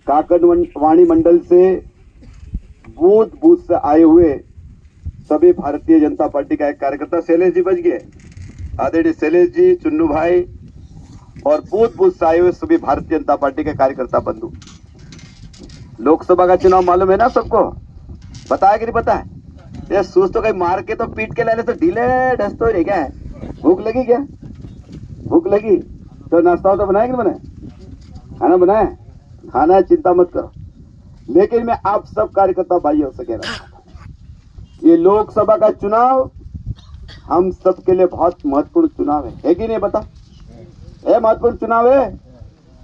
काकड़वाणी मंडल से booth booth से आए हुए सभी भारतीय जनता पार्टी का एक कार्यकर्ता शैलेश जी बच गए, आदरणीय शैलेश जी, चुन्नू भाई और बूथ बूथ से आए हुए सभी भारतीय जनता पार्टी के कार्यकर्ता बंधु। लोकसभा का चुनाव मालूम है ना सबको? बताया कि नहीं पता है? ये सूस तो कहीं मार के तो पीट के लाने तो ढीले ढस तो रह गया है। भूख लगी क्या? भूख लगी तो नाश्ता तो बनाए कि नहीं बनाए? खाना बनाए? खाना है, चिंता मत करो। लेकिन मैं आप सब कार्यकर्ता भाइयों से कह रहा हूं, ये लोकसभा का चुनाव हम सब के लिए बहुत महत्वपूर्ण चुनाव है कि नहीं? बता, ये महत्वपूर्ण चुनाव है।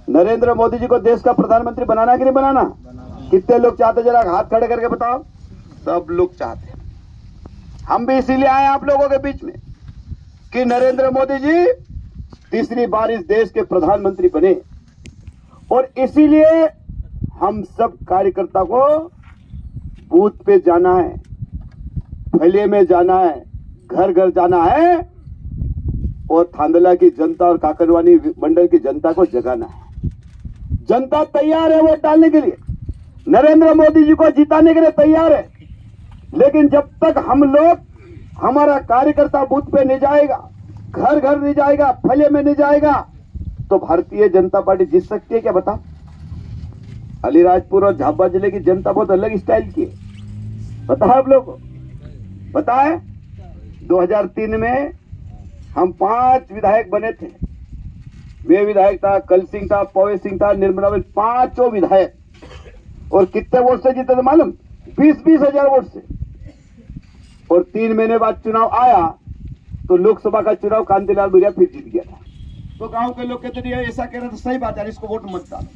नरेंद्र मोदी जी को देश का प्रधानमंत्री बनाना कि नहीं बनाना? कितने लोग चाहते, जरा हाथ खड़े करके बताओ। सब लोग चाहते हैं। हम भी इसीलिए आए आप लोगों के बीच में कि नरेंद्र मोदी जी तीसरी बार इस देश के प्रधानमंत्री बने, और इसीलिए हम सब कार्यकर्ता को बूथ पे जाना है, फले में जाना है, घर घर जाना है और थांदला की जनता और काकड़वाणी मंडल की जनता को जगाना है। जनता तैयार है वोट डालने के लिए, नरेंद्र मोदी जी को जिताने के लिए तैयार है। लेकिन जब तक हम लोग, हमारा कार्यकर्ता बूथ पे नहीं जाएगा, घर घर नहीं जाएगा, फले में नहीं जाएगा, तो भारतीय जनता पार्टी जीत सकती है क्या? बता। अलीराजपुर और झाबुआ जिले की जनता बहुत अलग स्टाइल की है, पता है आप लोग को? पता है 2003 में हम 5 विधायक बने थे। मैं विधायक था, कल सिंह था, पवे सिंह था, निर्मला, 5 विधायक, और कितने वोट से जीते थे मालूम? 20-20 हजार वोट से। और 3 महीने बाद चुनाव आया तो लोकसभा का चुनाव कांतिलाल भूरिया फिर जीत गया था। तो गांव के लोग कहते नहीं ऐसा कह रहे तो सही बात है, इसको वोट मत डालो।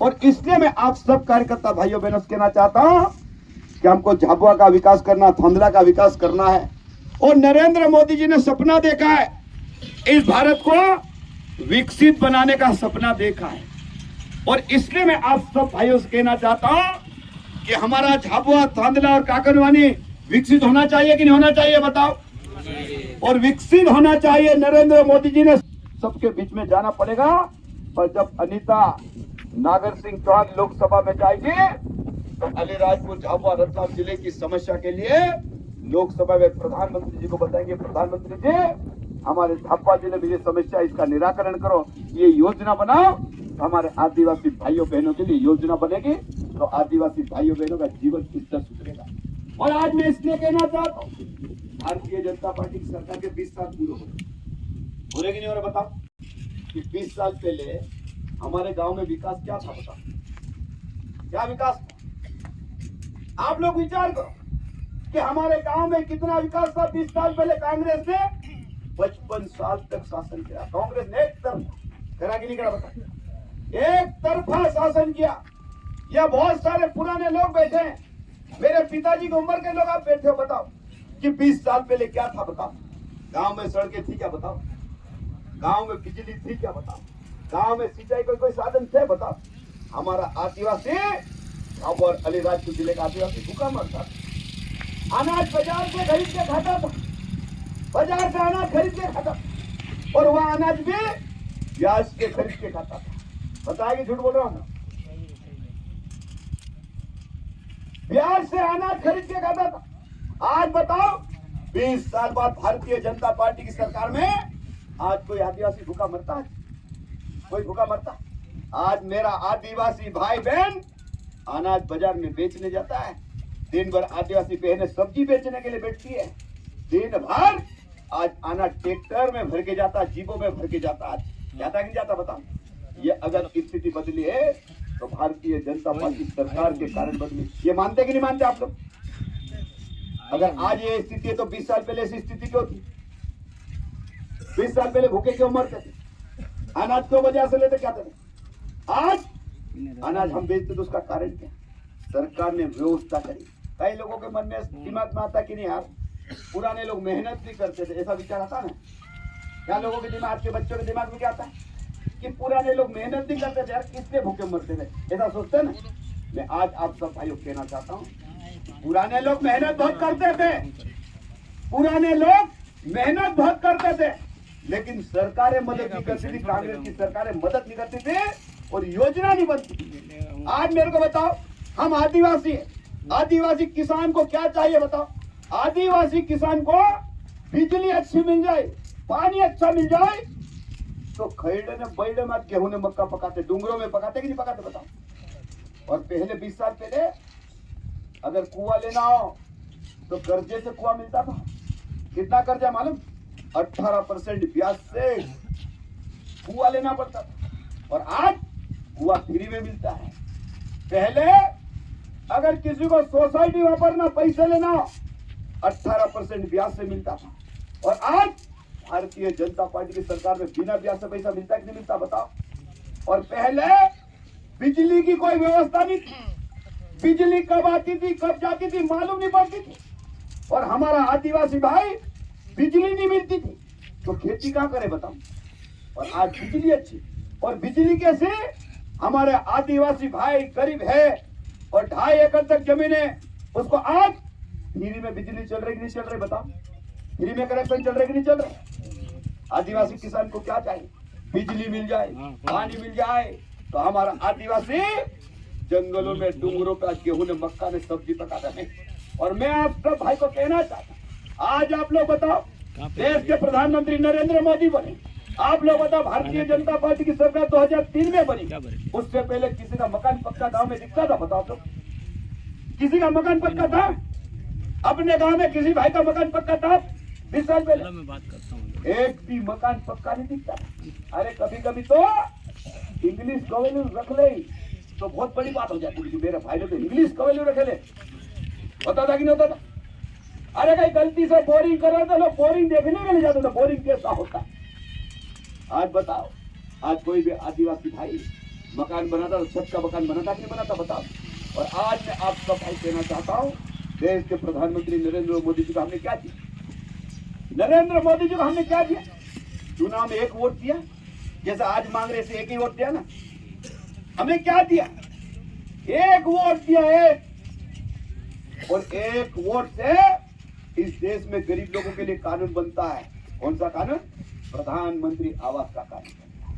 और इसलिए मैं आप सब कार्यकर्ता भाइयों बहनों से कहना चाहता हूं कि हमको झाबुआ का विकास करना, थांदला का विकास करना है। और नरेंद्र मोदी जी ने सपना देखा है, इस भारत को विकसित बनाने का सपना देखा है। और इसलिए मैं आप सब भाइयों से कहना चाहता हूं कि हमारा झाबुआ, थांदला और काकड़वाणी विकसित होना चाहिए कि नहीं होना चाहिए? बताओ। और विकसित होना चाहिए, नरेंद्र मोदी जी ने सबके बीच में जाना पड़ेगा। पर जब अनीता नागर सिंह चौहान लोकसभा में जाएगी तो अलीराजपुर, झाबुआ, रतलाम जिले की समस्या के लिए लोकसभा में प्रधानमंत्री जी को बताएंगे, प्रधानमंत्री जी हमारे झाबुआ जिले में ये समस्या, इसका निराकरण करो, ये योजना बनाओ। हमारे आदिवासी भाइयों बहनों के लिए योजना बनेगी तो आदिवासी भाइयों बहनों का जीवन स्तर सुधरेगा। और आज मैं इसलिए कहना चाहता हूँ, भारतीय जनता पार्टी की सरकार के 20 साल पूरे हो रहे कि नहीं हो रहे? बताओ कि 20 साल पहले हमारे गांव में विकास क्या था? बताओ, क्या विकास था? आप लोग विचार करो कि हमारे गांव में कितना विकास था 20 साल पहले। कांग्रेस ने 55 साल तक शासन किया। कांग्रेस ने एक तरफा करा कि नहीं करा? बताओ, एक तरफा शासन किया। यह बहुत सारे पुराने लोग बैठे हैं, मेरे पिताजी की उम्र के लोग आप बैठे हो। बताओ कि 20 साल पहले क्या था? बताओ, गांव में सड़कें थी क्या? बताओ, गांव में बिजली थी क्या? बताओ, गांव में सिंचाई कोई साधन थे? बताओ। हमारा आदिवासी और अलीराजपुर जिले का आदिवासी भूखा मरता था। अनाज बाजार से खरीद के खाता था, बाजार से अनाज खरीद के खाता, और वह अनाज भी ब्याज के खरीद के खाता था। बताया कि झूठ बोल रहा हूं? ब्याज से अनाज खरीद के खाता था। आज बताओ 20 साल बाद भारतीय जनता पार्टी की सरकार में आज कोई आदिवासी भूखा मरता है? कोई भूखा मरता? आज मेरा आदिवासी भाई बहन अनाज बाजार में बेचने जाता है। दिन भर आदिवासी बहनें सब्जी बेचने के लिए बैठती है। दिन भर आज अनाज ट्रैक्टर में भर के जाता, जीपों में भर के जाता। आज जाता कि नहीं जाता? बताओ। ये अगर स्थिति बदली है तो भारतीय जनता पार्टी सरकार के कारण बदली। ये मानते कि नहीं मानते आप लोग? अगर आज ये स्थिति है तो 20 साल पहले ऐसी स्थिति क्यों थी? 20 साल पहले भूखे क्यों मरते थे? अनाज क्यों बाजार से लेते, क्या थे? आज अनाज हम बेचते तो उसका कारण क्या? सरकार ने व्यवस्था करी। कई लोगों के मन में दिमाग में आता कि नहीं यार, पुराने लोग मेहनत भी करते थे, ऐसा विचार आता ना? क्या लोगों के दिमाग, के बच्चों के दिमाग में क्या आता है कि पुराने लोग मेहनत नहीं करते थे यार, किसलिए भूखे मरते थे, ऐसा सोचते ना? मैं आज आप सब भाइयों कहना चाहता हूँ, पुराने लोग मेहनत बहुत करते थे, पुराने लोग मेहनत बहुत करते थे, लेकिन सरकारें मदद नहीं करती थी। कांग्रेस की सरकारें मदद नहीं करती थी और योजना नहीं बनती। आज मेरे को बताओ, हम आदिवासी है, आदिवासी किसान को क्या चाहिए बताओ? आदिवासी किसान को बिजली अच्छी मिल जाए, पानी अच्छा मिल जाए, तो खैड़े ने बैडे में गेहूं ने मक्का पकाते, डूंगरों में पकाते कि नहीं पकाते बताओ? और पहले 20 साल पहले अगर कुआं लेना हो तो कर्जे से कुआं मिलता था। कितना कर्जा मालूम? 18% ब्याज से कुआं लेना पड़ता था, और आज कुआं फ्री में मिलता है। पहले अगर किसी को सोसाइटी वापरना, पैसे लेना, 18% ब्याज से मिलता था, और आज भारतीय जनता पार्टी की सरकार में बिना ब्याज से पैसा मिलता है कि नहीं मिलता बताओ? और पहले बिजली की कोई व्यवस्था नहीं थी, बिजली कब आती थी कब जाती थी मालूम नहीं पड़ती थी, और हमारा आदिवासी भाई बिजली नहीं मिलती थी तो खेती कहां करे बताओ? और आज बिजली अच्छी, और बिजली कैसे? हमारे आदिवासी भाई गरीब है और 2.5 एकड़ तक जमीन है, उसको आज फ्री में बिजली चल रही कि नहीं चल रही बताओ? फ्री में कनेक्शन चल रहे कि नहीं चल रहे? आदिवासी किसान को क्या चाहिए? बिजली मिल जाए, पानी मिल जाए, तो हमारा आदिवासी जंगलों में, डूंगरों पे गेहूं ने, मक्का ने सब्जी पकाता है। और मैं आप सब भाई को कहना चाहता हूं, आज आप लोग बताओ, देश के प्रधानमंत्री नरेंद्र मोदी बने, आप लोग बताओ भारतीय जनता पार्टी की सरकार 2003 में बनी, उससे पहले किसी का मकान पक्का गांव में दिखता था बताओ? तो किसी का मकान पक्का था? अपने गांव में किसी भाई का मकान पक्का था 20 साल पहले? मैं बात करता हूँ, एक भी मकान पक्का नहीं दिखता। अरे कभी कभी तो इंग्लिश कवेलू रख ले तो बहुत बड़ी बात हो जाती थी। मेरे भाई ने तो इंग्लिश कवेलू रखे ले, होता था कि नहीं होता था? अरे कहीं गलती से बोरिंग कर रहा था, लोग बोरिंग देखने के लिए जाते थे, बोरिंग कैसा होता है। आज बताओ, आज कोई भी आदिवासी भाई मकान बनाता तो छत का मकान बनाता कि नहीं बनाता बताओ? और आज मैं आप सब भाई कहना चाहता हूँ, देश के प्रधानमंत्री नरेंद्र मोदी जी को हमने क्या दिया? नरेंद्र मोदी जी को हमने क्या दिया? चुनाव में एक वोट दिया, जैसा आज मांग रहे थे एक ही वोट दिया ना। हमने क्या दिया? एक वोट दिया, एक। और एक वोट से इस देश में गरीब लोगों के लिए कानून बनता है। कौन सा कानून? प्रधानमंत्री आवास का कानून बनता है।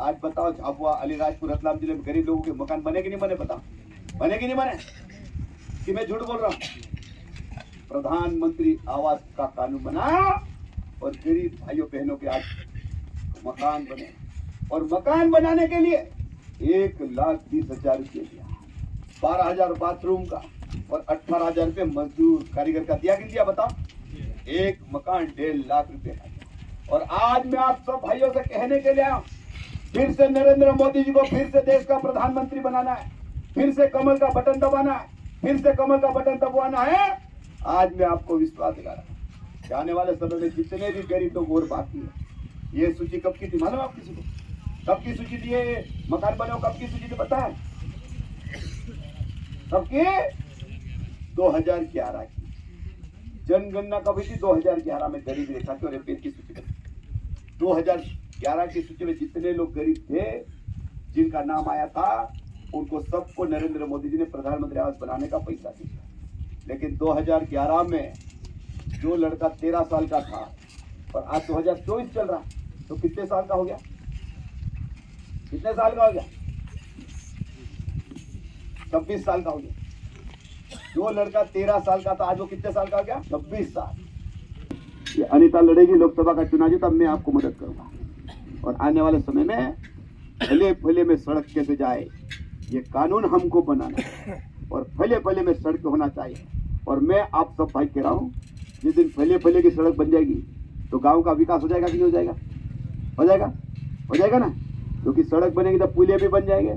आज बताओ, झाबुआ, अलीराजपुर, रतलाम जिले में गरीब लोगों के मकान बने कि नहीं बने बताओ? बने कि नहीं बने? कि मैं झूठ बोल रहा हूं? प्रधानमंत्री आवास का कानून बना और गरीब भाइयों बहनों के आज मकान बने। और मकान बनाने के लिए 1,20,000 रुपये दिया, 12,000 बाथरूम का और 18,000 रुपये मजदूर कारीगर का दिया कि दिया बताओ? एक मकान 1.5 लाख रुपए का दिया। और आज मैं आप सब भाइयों से कहने के लिए आया, फिर से नरेंद्र मोदी जी को फिर से देश का प्रधानमंत्री बनाना है, फिर से कमल का बटन दबाना है, फिर से कमल का बटन दबाना है। आज मैं आपको विश्वास दिला रहा हूं, आने वाले समय में जितने भी गरीब लोग और बाकी है, ये सूची कब की थी मालूम आप किसी को? कब की सूची थी ये मकान बने? कब की सूची थी पता है? कब की? 2011 की जनगणना कभी थी? 2011 में गरीब रेखा की और एपीएल की सूची बनी। 2011 की सूची में जितने लोग गरीब थे, जिनका नाम आया था, उनको सबको नरेंद्र मोदी जी ने प्रधानमंत्री आवास बनाने का पैसा दिया। लेकिन 2011 में जो लड़का 13 साल का था और आज 2024 चल रहा, तो कितने साल का हो गया? कितने साल का हो गया? 26 साल का हो गया। जो लड़का 13 साल का था, आज वो कितने साल का हो गया? 26 साल। ये अनीता लड़ेगी लोकसभा का चुनाव जी, तब मैं आपको मदद करूंगा। और आने वाले समय में फले फले में सड़क कैसे जाए, ये कानून हमको बनाना है। और फले फले में सड़क होना चाहिए। और मैं आप सब भाई कह रहा हूँ, जिस दिन फले फले की सड़क बन जाएगी तो गांव का विकास हो जाएगा कि नहीं हो जाएगा? हो जाएगा, हो जाएगा ना? क्योंकि सड़क बनेगी तो पुलिया भी बन जाएंगे,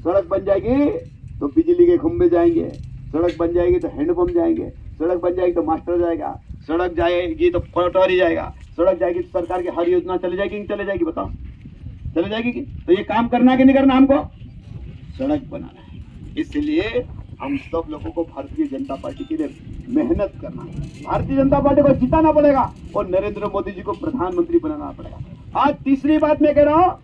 सड़क बन जाएगी तो बिजली के खंभे जाएंगे, सड़क बन जाएगी तो हैंडपंप जाएंगे, सड़क बन जाएगी तो मास्टर जाएगा, सड़क जाएगी तो पटवारी जाएगा, सड़क जाएगी तो सरकार की हर योजना चले जाएगी कि चले जाएगी बताओ? चले जाएगी कि? तो ये काम करना है कि नहीं करना? हमको सड़क बनाना है। इसलिए हम सब लोगों को भारतीय जनता पार्टी के लिए मेहनत करना है। भारतीय जनता पार्टी को जिताना पड़ेगा और नरेंद्र मोदी जी को प्रधानमंत्री बनाना पड़ेगा। आज तीसरी बात मैं कह रहा हूँ,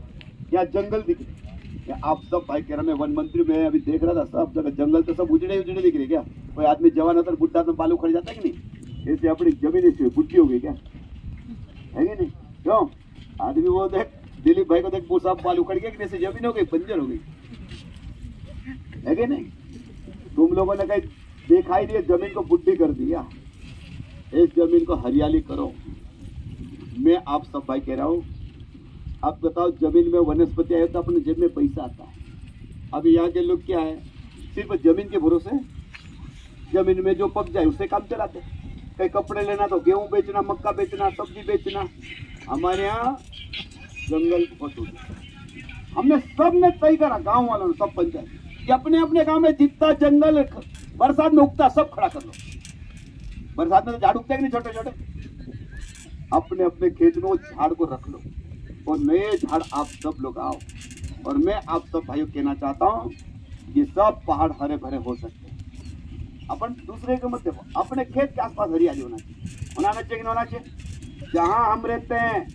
यहाँ जंगल दिख रहे, आप सब भाई कह रहा, मैं वन मंत्री में अभी देख रहा था, सब जगह जंगल तो सब उजड़े उजड़े दिख रहे। क्या कोई आदमी जवान होता है बुढ़ा तो बालू खड़ जाता है कि नहीं? ऐसे अपनी जमीन बुढ़ी हो गई क्या? है कि नहीं? क्यों? आदमी वो देख, दिलीप भाई को देख, वो सब बालू खड़ गया कि जमीन हो गई, बंजर हो गई। है कि नहीं? तुम लोगों ने कहीं देखा ही नहीं, जमीन को बुड्ढी कर दिया। इस जमीन को हरियाली करो। मैं आप सब भाई कह रहा हूँ, आप बताओ, जमीन में वनस्पति आए तो अपने जेब में पैसा आता है। अभी यहाँ के लोग क्या है, सिर्फ जमीन के भरोसे, जमीन में जो पक जाए उससे काम चलाते। कहीं कपड़े लेना तो गेहूं बेचना, मक्का बेचना, सब्जी बेचना। हमारे यहाँ जंगल बहुत हो गया। हमने सबने तय करा, गांव वालों ने, सब पंचायत, कि अपने अपने गांव में जितना जंगल बरसात में उगता सब खड़ा कर लो। बरसात में तो झाड़ उगते कि नहीं छोटे छोटे, अपने अपने खेत में वो झाड़ को रख लो और नए झाड़ आप सब लोग आओ। और मैं आप सब भाइयों कहना चाहता हूँ, ये सब पहाड़ हरे भरे हो सकते हैं। अपन दूसरे के मत देखो, अपने खेत के आसपास हरियाली होना चाहिए। होना चाहिए कि नहीं होना चाहिए? जहाँ हम रहते हैं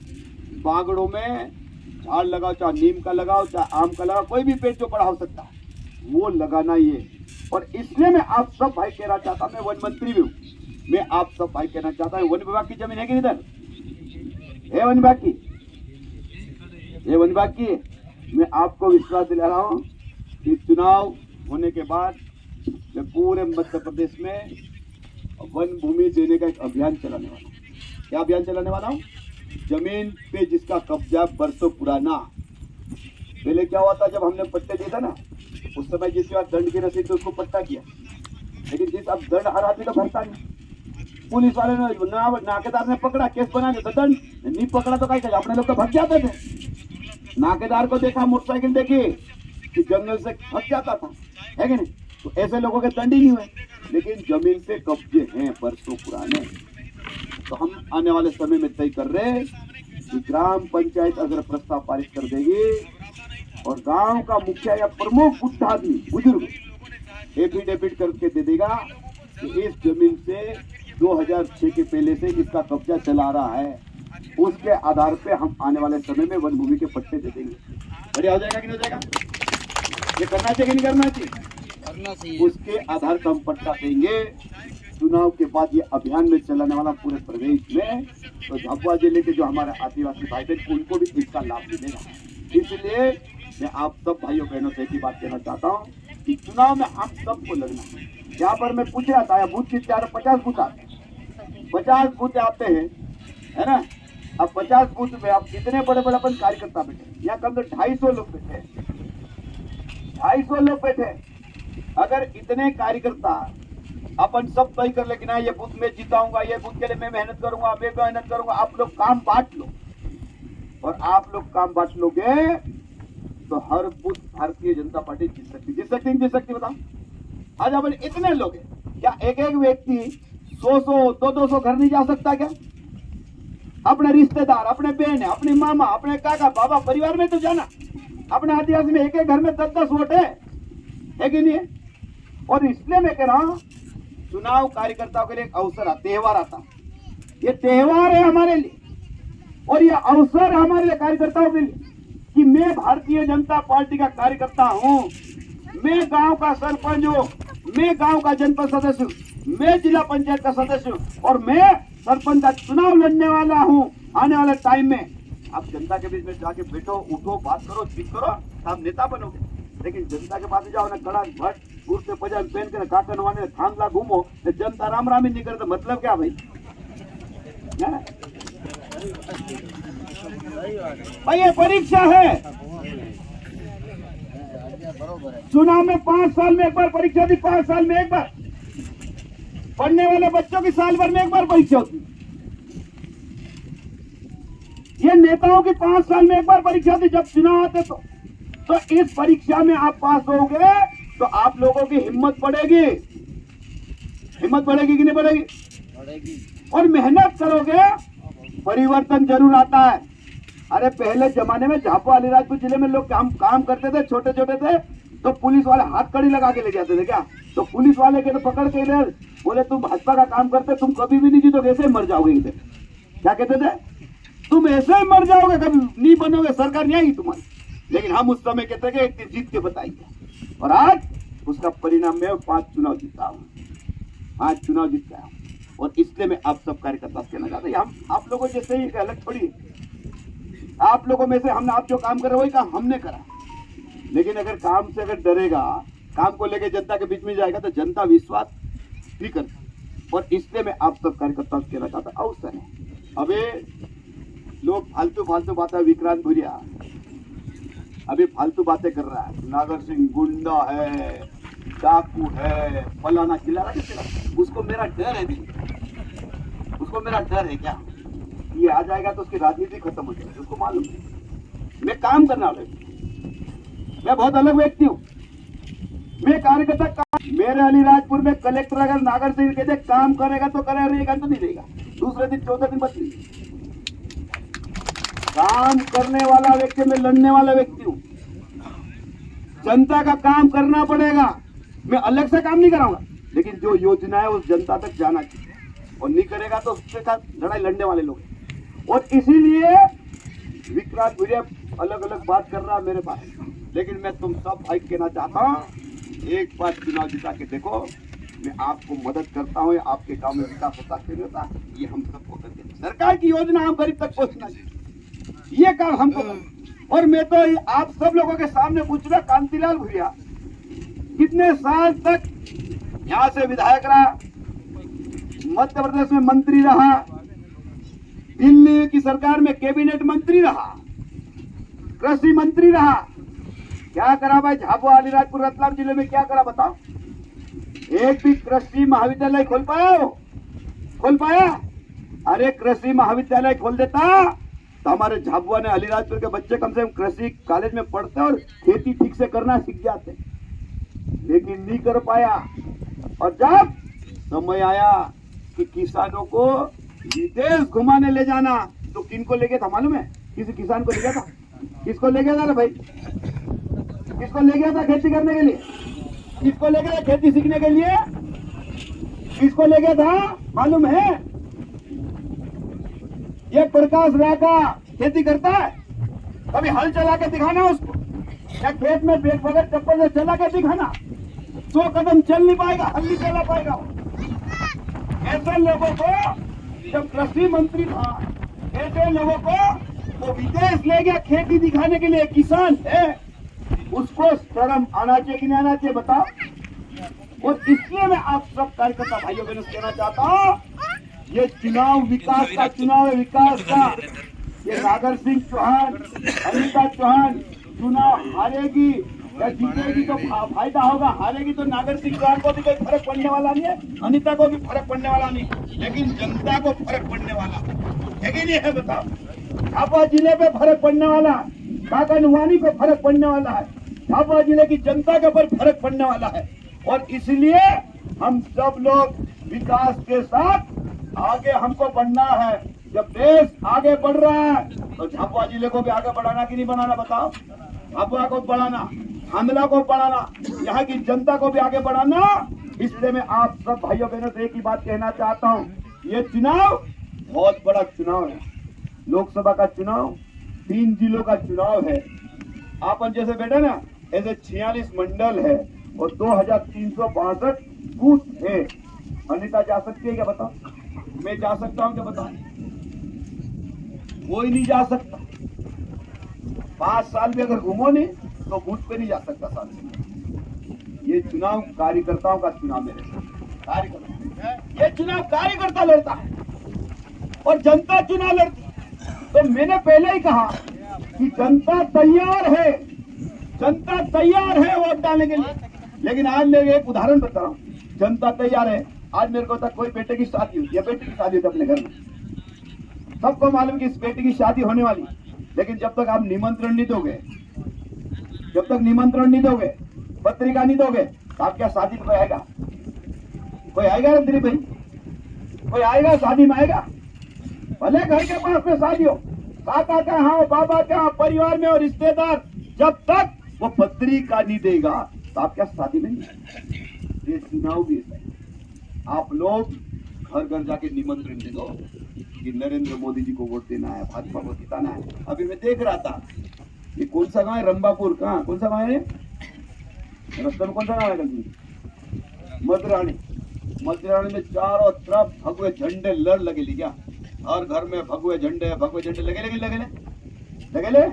बागड़ों में झाड़ लगाओ, चाहे नीम का लगाओ, चाहे आम का लगाओ, कोई भी पेड़ जो बड़ा हो सकता है वो लगाना ही है। और इसलिए मैं आप सब भाई कहना चाहता हूँ, मैं वन मंत्री भी हूँ, मैं आप सब भाई कहना चाहता हूँ, वन विभाग की जमीन है कि इधर है? वन विभाग की, ये वन विभाग की। मैं आपको विश्वास दिला रहा हूँ कि चुनाव होने के बाद मैं पूरे मध्य प्रदेश में वन भूमि देने का एक अभियान चलाने वाला हूँ। क्या अभियान चलाने वाला हूँ? जमीन पे जिसका कब्जा बरसों पुराना, पहले क्या हुआ था, जब हमने पट्टे दिए था ना, उस समय जिसके बाद दंड की रसीद तो उसको पट्टा किया, लेकिन जिस अब दंड हर आदमी तो भरता नहीं। पुलिस वाले ने, नाकेदार ने पकड़ा, केस बना के तो दंड नहीं पकड़ा तो क्या, अपने लोग तो भग जाते थे। नाकेदार को देखा, मोटरसाइकिल देखी कि जंगल से फंस जाता था, है कि नहीं? तो ऐसे लोगों के दंड ही नहीं हुए। लेकिन जमीन पे कब्जे हैं बरसों पुराने। तो हम आने वाले समय में तय कर रहे हैं कि ग्राम पंचायत अगर प्रस्ताव पारित कर देगी और गांव का मुखिया या प्रमुख बुद्ध आदमी, बुजुर्ग एफिडेविट करके दे देगा कि इस जमीन से 2006 के पहले से इसका कब्जा चला रहा है, उसके आधार पे हम आने वाले समय में वन भूमि के पट्टे दे देंगे। बढ़िया हो जाएगा कि नहीं हो जाएगा? ये करना चाहिए कि नहीं करना चाहिए? करना चाहिए। उसके आधार पर हम पट्टा देंगे। चुनाव के बाद ये अभियान में चलाने वाला पूरे प्रदेश में, तो झाबुआ जिले के जो हमारे आदिवासी भाई बहन, उनको भी इसका लाभ मिलेगा। इसलिए मैं आप सब भाइयों बहनों से एक ही बात कहना चाहता हूँ कि चुनाव में हम सबको लगना है। यहाँ पर मैं पूछ रहा था, बूथ कितने आ रहे? 50 बूथ आते हैं, 50 बूथ आते हैं, है ना? अब 50 बूथ में आप कितने बड़े बड़े अपन कार्यकर्ता बैठे? यहाँ कम से 250 लोग बैठे, 250 लोग बैठे। अगर इतने कार्यकर्ता अपन सब तय कर ले कि ना, ये बूथ में जिताऊंगा, ये बूथ के लिए मैं मेहनत करूंगा, मैं मेहनत करूंगा, आप लोग काम बांट लो। और आप लोग काम बांट लोगे तो हर बूथ भारतीय जनता पार्टी जीत सकती। जीत सकती नहीं जीत सकती बताओ? आज अपन इतने लोग हैं, क्या एक एक व्यक्ति 100-100, 200 घर नहीं जा सकता क्या? अपने रिश्तेदार, अपने बहन, अपने मामा, अपने काका बाबा, परिवार में तो जाना। अपने आदिवासी में एक एक घर में 10-10 वोट है कि नहीं? और इसलिए मैं कह रहा हूं, चुनाव कार्यकर्ताओं के लिए एक अवसर आता, त्योहार आता। ये त्योहार है हमारे लिए और ये अवसर हमारे लिए कार्यकर्ताओं के लिए कि मैं भारतीय जनता पार्टी का कार्यकर्ता हूं, मैं गांव का सरपंच हूं, मैं गांव का जनपद सदस्य हूं, मैं जिला पंचायत का सदस्य हूं और मैं सरपंच का चुनाव लड़ने वाला हूं। आने वाले टाइम में आप जनता के बीच में जाके बैठो, उठो, बात करो, जीत करो, आप नेता बनोगे। लेकिन जनता के पास जाओ ना, कड़ा भट कुर्ते पजामे पहन के काका नवाने थांगला घूमो, जनता राम राम ही नहीं करते, मतलब क्या भाई? भाई ये परीक्षा है। चुनाव में 5 साल में एक बार परीक्षा थी, 5 साल में एक बार। पढ़ने वाले बच्चों की साल भर में एक बार परीक्षा होती। ये नेताओं की 5 साल में एक बार परीक्षा थी जब चुनाव आते तो इस परीक्षा में आप पास होगे तो आप लोगों की हिम्मत बढ़ेगी। हिम्मत बढ़ेगी कि नहीं बढ़ेगी? बढ़ेगी। और मेहनत करोगे परिवर्तन जरूर आता है। अरे पहले जमाने में झाबुआ अलीराजपुर जिले में लोग काम करते थे, छोटे छोटे थे, तो पुलिस वाले हाथ कड़ी लगा के ले जाते थे क्या? तो पुलिस वाले के तो पकड़ के इधर बोले तुम भाजपा का काम करते, तुम कभी भी नहीं जीतोगे, ऐसे ही मर जाओगे। इधर क्या कहते थे? तुम ऐसे ही मर जाओगे, कभी नहीं बनोगे, सरकार नहीं आएगी तुम्हारी। लेकिन हम उस समय कहते थे कि जीत के बताइए। और आज उसका परिणाम में 5 चुनाव जीता हूँ, 5 चुनाव जीत गया हूँ। और इसलिए मैं आप सब कार्यकर्ता कहना चाहता हूँ, हम आप लोगों जैसे ही अलग थोड़ी, आप लोगों में से हमने आप जो काम कर रहे वही काम हमने करा। लेकिन अगर काम से अगर डरेगा काम को लेके जनता के बीच में जाएगा तो जनता विश्वास भी करती। और इसलिए मैं आप सब कार्यकर्ताओं से कहना चाहता हूँ, अवसर है अबे लोग फालतू फालतू बातें, विक्रांत भूरिया अभी फालतू बातें कर रहा है, नागर सिंह गुंडा है, डाकू है, फलाना खिलाना, उसको मेरा डर है भी, उसको मेरा डर है क्या ये आ जाएगा तो उसकी राजनीति खत्म हो जाएगी, उसको मालूम है मैं काम करने वाला हूं, मैं बहुत अलग व्यक्ति हूँ, मैं कार्यकर्ता। मेरे अलीराजपुर में कलेक्टर अगर नागर सिंह कहते काम करेगा तो करेगा, रहेगा तो नहीं रहेगा, दूसरे दिन चौथे दिन बदली। काम करने वाला व्यक्ति, मैं लड़ने वाला व्यक्ति हूँ, जनता का काम करना पड़ेगा, मैं अलग से काम नहीं कराऊंगा, लेकिन जो योजना है उस जनता तक जाना चाहिए, और नहीं करेगा तो उसके साथ लड़ाई लड़ने वाले लोग। और इसीलिए विक्रांत भूरिया अलग अलग बात कर रहा है मेरे पास, लेकिन मैं तुम सब भाई कहना चाहता हूँ, एक बार चुनाव जिता के देखो, मैं आपको मदद करता हूँ, आपके गांव में विकास होता होता, ये हम सबको करते। सरकार की योजना हम गरीब तक पहुँचना चाहिए, ये काम हमको। और मैं तो आप सब लोगों के सामने पूछ रहा, कांतिलाल भूरिया कितने साल तक यहाँ से विधायक रहा, मध्य प्रदेश में मंत्री रहा, दिल्ली की सरकार में कैबिनेट मंत्री रहा, कृषि मंत्री रहा, क्या करा भाई झाबुआ अलीराजपुर रतलाम जिले में क्या करा बताओ? एक भी कृषि महाविद्यालय खोल पाया हो? खोल पाया? अरे कृषि महाविद्यालय खोल देता तो हमारे झाबुआ ने अलीराजपुर के बच्चे कम से कम कृषि कॉलेज में पढ़ते और खेती ठीक से करना सीख जाते, लेकिन नहीं कर पाया। और जब समय आया कि किसानों को विदेश घुमाने ले जाना, तो किनको ले गया था मालूम है? किसी किसान को ले गया था? किसको ले गया था भाई? किसको ले गया था खेती करने के लिए? किसको ले गया था खेती सीखने के लिए? किसको ले गया था मालूम है? ये प्रकाश राका खेती करता है, कभी हल चला के दिखाना उसको, या खेत में बेग बगैर चप्पल से चला के दिखाना, 100 कदम चल नहीं पाएगा, हल नहीं चला पाएगा। ऐसे लोगों को जब कृषि मंत्री था, ऐसे लोगों को वो विदेश ले गया खेती दिखाने के लिए, किसान है, उसको शर्म आना चाहिए कि नहीं आना चाहिए बताओ? और इसलिए मैं आप सब कार्यकर्ता भाइयों बहनों से कहना चाहता हूँ, ये चुनाव विकास का चुनाव है, विकास का। ये नागर सिंह चौहान, अनिता चौहान चुनाव हारेगी या जीतेगी तो फायदा होगा, हारेगी तो नागर सिंह चौहान को भी कोई फर्क पड़ने वाला नहीं है, अनिता को भी फर्क पड़ने वाला नहीं, लेकिन जनता को फर्क पड़ने वाला है कि नहीं है बताओ? झाबुआ जिले पे फर्क पड़ने वाला, काका नुवानी पे फर्क पड़ने वाला है, झाबुआ जिले की जनता के ऊपर फर्क पड़ने वाला है। और इसलिए हम सब लोग विकास के साथ आगे हमको बढ़ना है। जब देश आगे बढ़ रहा है तो झाबुआ जिले को भी आगे बढ़ाना कि नहीं बढ़ाना बताओ? झाबुआ को बढ़ाना, हमला को बढ़ाना, यहाँ की जनता को भी आगे बढ़ाना। इसलिए मैं आप सब भाइयों बहनों से एक ही बात कहना चाहता हूँ, ये चुनाव बहुत बड़ा चुनाव है, लोकसभा का चुनाव, 3 जिलों का चुनाव है। आपन जैसे बेटा ना, ऐसे 46 मंडल है और 2362 बूथ है। अनिता जा सकती है क्या बताओ? मैं जा सकता हूँ क्या बताओ? कोई नहीं जा सकता। 5 साल भी अगर घूमो नहीं तो बूथ पे नहीं जा सकता साल में। ये चुनाव कार्यकर्ताओं का चुनाव मेरे कार्यकर्ता, ये चुनाव कार्यकर्ता लड़ता है और जनता चुनाव लड़ती है। तो मैंने पहले ही कहा कि जनता तैयार है, जनता तैयार है वोट डालने के लिए। लेकिन आज मैं एक उदाहरण बता रहा हूँ, जनता तैयार है। आज मेरे को तक कोई बेटे की शादी हुई या बेटी की शादी हुई अपने घर में, सबको मालूम कि इस बेटी की शादी होने वाली, लेकिन जब तक आप निमंत्रण नहीं दोगे, जब तक निमंत्रण नहीं दोगे, पत्रिका नहीं दोगे, तो आप क्या शादी में आएगा? कोई आएगा रंधरी भाई? कोई आएगा शादी में? आएगा? भले घर के पास में शादी हो, काका के यहाँ, बाबा के यहाँ, परिवार में और रिश्तेदार, जब तक वो पत्रिका नहीं देगा तो आप क्या शादी में नहीं आएगा? ये चुनाव भी है। आप लोग घर घर जाके निमंत्रण दे दो कि नरेंद्र मोदी जी को वोट देना है, भाजपा को जिताना है। अभी मैं देख रहा था, ये कौन सा गांव है? रंबापुर। कहाँ? कौन सा गांव है? रास्ते में कौन सा गांव है? मदरानी। मदरानी में चारों तरफ भगवे झंडे लड़ लगे ली क्या? हर घर में भगवे झंडे लगे ले।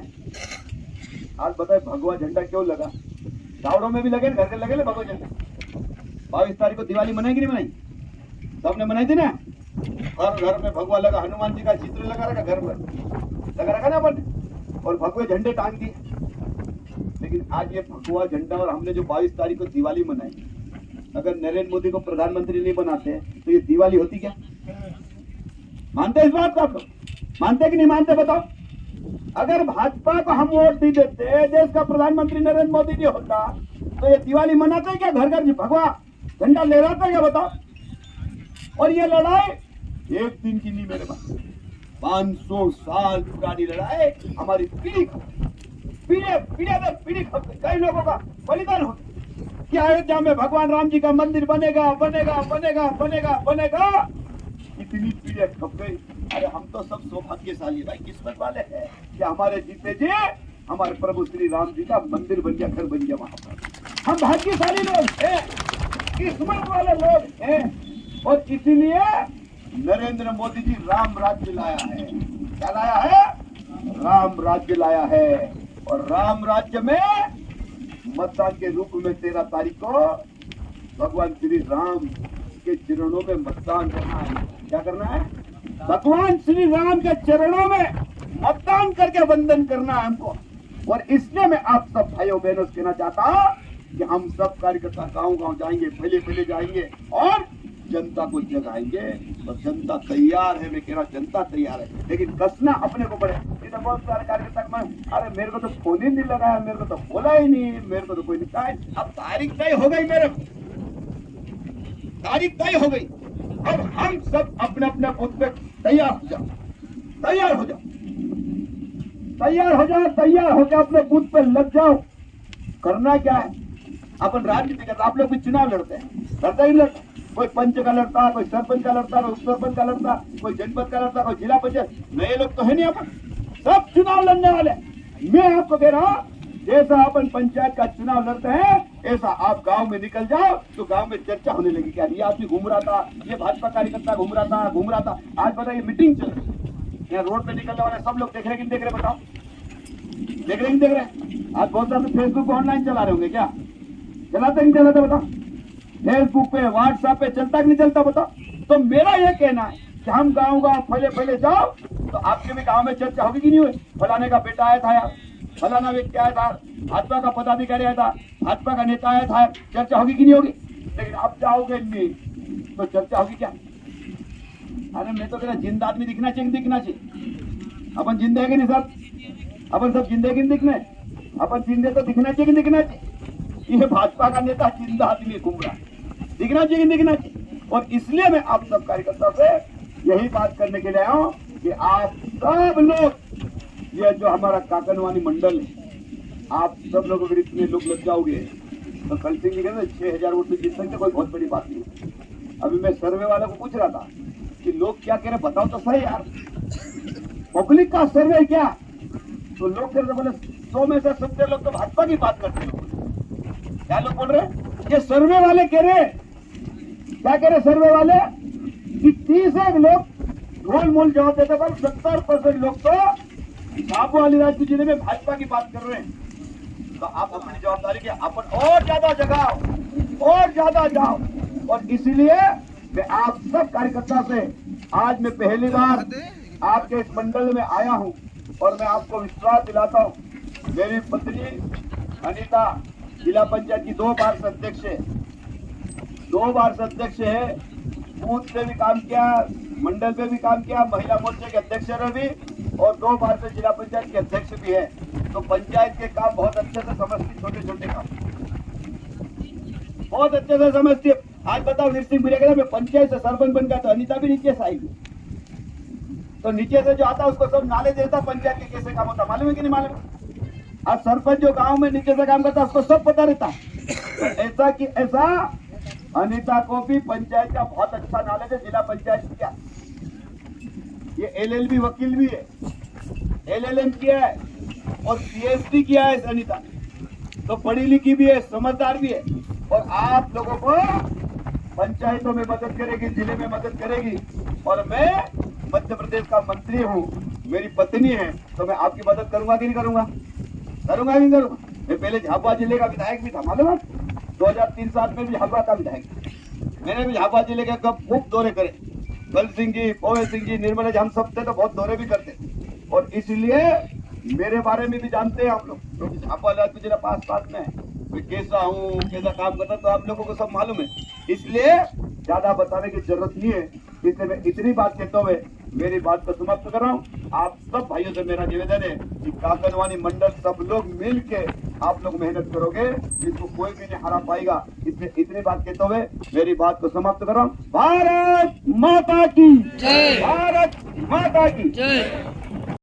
आज बताए भगवा झंडा क्यों लगा? गावड़ों में भी लगे, घर घर लगे भगवा झंडा। 22 तारीख को दिवाली मनाएगी नहीं मनाई? सबने मनाई थी ना। हर घर में भगवा लगा, हनुमान जी का चित्र लगा रखा, घर पर लगा रखा ना अपन, और भगवे झंडे टांग दिए। लेकिन आज ये भगवा झंडा और हमने जो 22 तारीख को दिवाली मनाई, अगर नरेंद्र मोदी को प्रधानमंत्री नहीं बनाते तो ये दिवाली होती क्या? मानते इस बात को आप लोग? मानते कि नहीं मानते बताओ? अगर भाजपा को हम वोट नहीं देते, देश का प्रधानमंत्री नरेंद्र मोदी नहीं होता, तो ये दिवाली मनाते क्या? घर घर भगवा झंडा लहराते क्या बताओ? और ये लड़ाई एक दिन की नहीं मेरे पास, 500 साल पुरानी लड़ाई, हमारी पीढ़ी पीढ़ी कई लोगों का बलिदान हो कि अयोध्या में भगवान राम जी का मंदिर बनेगा बनेगा बनेगा बनेगा बनेगा। इतनी पीढ़ी खप गई। अरे हम तो सब सौभाग्यशाली भाई, किस्मत वाले हैं कि हमारे जीते जी हमारे प्रभु श्री राम जी का मंदिर बन गया, घर बन गया वहां पर। हम भाग्यशाली लोग हैं, किस्मत वाले लोग हैं, और इसीलिए नरेंद्र मोदी जी राम राज्य लाया है। क्या लाया है? राम राज्य लाया है। और राम राज्य में मतदान के रूप में 13 तारीख को भगवान श्री राम के चरणों में मतदान करना है। क्या करना है? भगवान श्री राम के चरणों में मतदान करके वंदन करना है हमको। और इसलिए मैं आप सब भाइयों बहनों से कहना चाहता हूं कि हम सब कार्यकर्ता गांव गांव जाएंगे, पहले पहले जाएंगे और जनता को जगाएंगे। और जनता तैयार है, मैं कह रहा जनता तैयार है, लेकिन कसना अपने को पड़े। इधर बहुत सारे कार्यकर्ता, अरे मेरे को तो फोन ही नहीं लगाया, मेरे को तो बोला ही नहीं, मेरे को तो कोई नहीं कहा। अब तारीख तय हो गई, मेरे तारीख तय हो गई। अब हम सब अपने अपने बूथ पे तैयार हो जाओ, तैयार हो जाओ, तैयार हो जाओ, तैयार होकर अपने बूथ पे लग जाओ। करना क्या है? अपन राजनीति करते, आप लोग भी चुनाव लड़ते हैं, लड़ता ही लड़ता। कोई पंच का लड़ता, कोई सरपंच का लड़ता, कोई उप सरपंच का लड़ता, कोई जनपद का लड़ता, कोई जिला पंचायत। नए लोग तो है नहीं, अपन सब चुनाव लड़ने वाले। मैं आपको कह रहा हूं, जैसा अपन पंचायत का चुनाव लड़ते हैं, ऐसा आप गांव में निकल जाओ तो गांव में चर्चा होने लगी। क्या ये आदमी घूम रहा था, ये भाजपा कार्यकर्ता घूम रहा था। आज बताइए मीटिंग चल रही, यहाँ रोड पे निकलने वाले सब लोग देख रहे कि नहीं देख रहे? बताओ, देख रहे कि नहीं देख रहे? आज बहुत सारे फेसबुक पे ऑनलाइन चला रहे होंगे, क्या चलाते नहीं चलाते बताओ? फेसबुक पे, व्हाट्सएप पे चलता कि नहीं चलता बताओ? तो मेरा यह कहना है कि हम गांव गांव पहले पहले जाओ तो आपके भी गांव में चर्चा होगी कि नहीं हुई? फलाने का बेटा आया था यार, फलाना व्यक्ति आया था, भाजपा का पदाधिकारी आया था, भाजपा का नेता आया था, चर्चा होगी कि नहीं होगी? लेकिन अब जाओगे नहीं तो चर्चा होगी क्या? अरे मैं तो कह जिंदा आदमी दिखना चाहिए, दिखना चाहिए। अपन जिंदे है कि नहीं सर? अपन सब जिंदे की दिखने, अपन जिंदे तो दिखना चाहिए, दिखना चाहिए। ये भाजपा का नेता जिंदा आदमी घूम रहा, दिखना चाहिए, दिखना चाहिए। और इसलिए मैं आप सब कार्यकर्ता से यही बात करने के लिए आया हूं कि आप सब लोग, ये जो हमारा काकनवानी मंडल है, आप सब लोग अगर इतने लोग लग जाओगे तो कल सिंह जी कहते 6000 वोट में जीत सकते, कोई बहुत बड़ी बात नहीं। अभी मैं सर्वे वाले को पूछ रहा था कि लोग क्या कह रहे, बताओ तो सही यार, पब्लिक का सर्वे क्या? तो लोग कह रहे बोले 100 में से 70 लोग तो भाजपा की बात करते हैं। क्या लोग बोल रहे? ये सर्वे वाले कह रहे, क्या कह रहे सर्वे वाले कि 30 लोग ढोल मोल जवाब देते, पर 70% लोग तो बाबू अलीराजपुर जिले में भाजपा की बात कर रहे हैं। तो आप अपनी जवाबदारी के अपन और ज्यादा जगाओ, और ज्यादा जाओ। और इसीलिए मैं आप सब कार्यकर्ता से आज मैं पहली बार आपके इस मंडल में आया हूं और मैं आपको विश्वास दिलाता हूं, मेरी पत्नी अनीता जिला पंचायत की 2 बार अध्यक्ष है, 2 बार अध्यक्ष है, बूथ पे भी काम किया, मंडल पे भी काम किया, महिला मोर्चे के अध्यक्ष रहे भी, और 2 बार से जिला पंचायत के अध्यक्ष भी है। तो पंचायत के काम बहुत अच्छे से समझती, छोटे छोटे काम बहुत अच्छे से समझती है। आज बताओ नरसिंह बिरेगरा में पंचायत से सरपंच बन गया तो अनीता भी नीचे से आएगी, तो नीचे से जो आता उसको सब नाले देता पंचायत के कैसे काम होता, मालूम है कि नहीं मालूम? आज सरपंच जो गांव में नीचे से काम करता उसको सब पता रहता। तो ऐसा कि ऐसा अनीता को भी पंचायत का बहुत अच्छा नॉलेज है, जिला पंचायत क्या। ये LLB वकील भी है, LLM किया है और PhD किया है अनीता, तो पढ़ी लिखी भी है, समझदार भी है। और आप लोगों को पंचायतों में मदद करेगी, जिले में मदद करेगी। और मैं मध्य प्रदेश का मंत्री हूँ, मेरी पत्नी है, तो मैं आपकी मदद करूंगा कि नहीं करूंगा? करूंगा कि नहीं करूंगा? मैं पहले झाबुआ जिले का विधायक भी था, मालूम है? 2003-7 में भी झाबुआ का विधायक था। मैंने भी झाबुआ जिले के कब खूब दौरे करे, बल सिंह जी, पवन सिंह जी, निर्मला जी, हम सब थे तो बहुत दौरे भी करते। और इसलिए मेरे बारे में भी जानते हैं आप लोग, क्योंकि झाबुआ मेरा पास में है, मैं कैसा हूँ, कैसा काम करता, तो आप लोगों को सब मालूम है। इसलिए ज्यादा बताने की जरूरत नहीं है, इसलिए मैं इतनी बात कहते हुए मेरी बात को समाप्त कर रहा हूँ। आप सब भाइयों से मेरा निवेदन है कि काकनवानी मंडल सब लोग मिल के आप लोग मेहनत करोगे, जिसको कोई भी नहीं हरा पाएगा। इसलिए इतनी बात कहते हुए मेरी बात को समाप्त कर रहा हूँ। भारत माता की जय, भारत माता की जय।